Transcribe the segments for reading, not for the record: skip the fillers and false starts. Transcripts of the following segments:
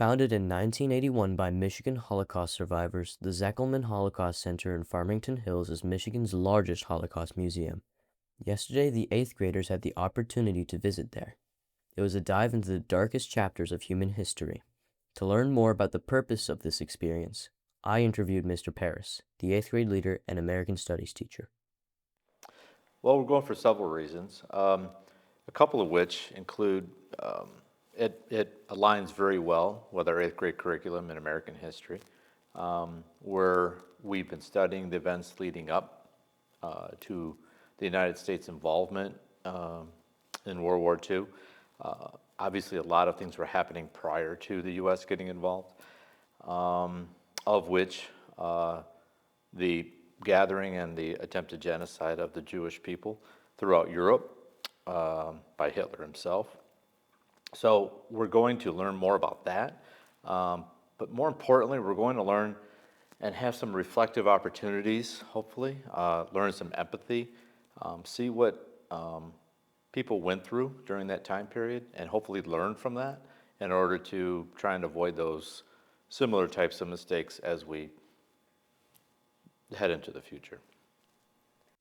Founded in 1981 by Michigan Holocaust survivors, the Zekelman Holocaust Center in Farmington Hills is Michigan's largest Holocaust museum. Yesterday, the 8th graders had the opportunity to visit there. It was a dive into the darkest chapters of human history. To learn more about the purpose of this experience, I interviewed Mr. Paris, the 8th grade leader and American Studies teacher. Well, we're going for several reasons, a couple of which include it aligns very well with our 8th grade curriculum in American history, where we've been studying the events leading up to the United States involvement in World War II. Obviously, a lot of things were happening prior to the U.S. getting involved, of which the gathering and the attempted genocide of the Jewish people throughout Europe by Hitler himself. So we're going to learn more about that, but more importantly, we're going to learn and have some reflective opportunities, hopefully, learn some empathy, see what people went through during that time period, and hopefully learn from that in order to try and avoid those similar types of mistakes as we head into the future.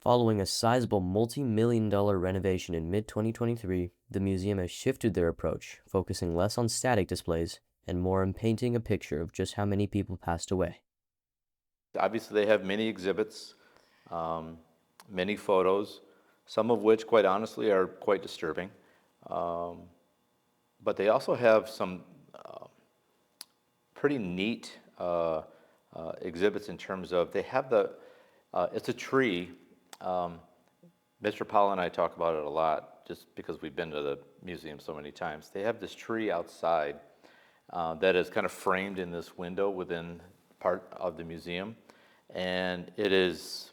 Following a sizable multi-million-dollar renovation in mid-2023, the museum has shifted their approach, focusing less on static displays and more on painting a picture of just how many people passed away. Obviously, they have many exhibits, many photos, some of which, quite honestly, are quite disturbing. But they also have some pretty neat exhibits in terms of they have it's a tree. Mr. Powell and I talk about it a lot just because we've been to the museum so many times. They have this tree outside that is kind of framed in this window within part of the museum. And it is,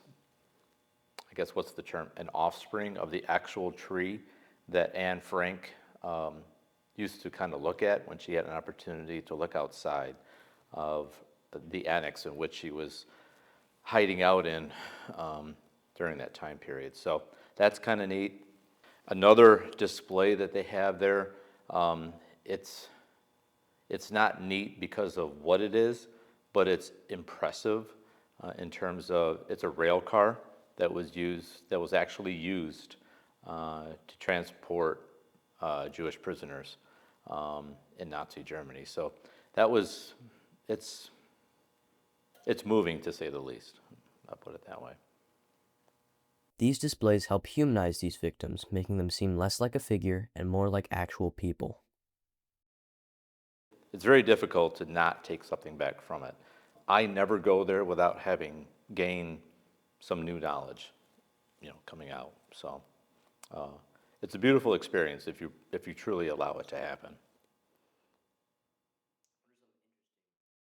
I guess, what's the term? An offspring of the actual tree that Anne Frank used to kind of look at when she had an opportunity to look outside of the annex in which she was hiding out in during that time period. So that's kind of neat. Another display that they have there, it's not neat because of what it is, but it's impressive in terms of it's a rail car that was actually used to transport Jewish prisoners in Nazi Germany. So it's moving, to say the least. I'll put it that way. These displays help humanize these victims, making them seem less like a figure and more like actual people. It's very difficult to not take something back from it. I never go there without having gained some new knowledge, coming out. So it's a beautiful experience if you truly allow it to happen.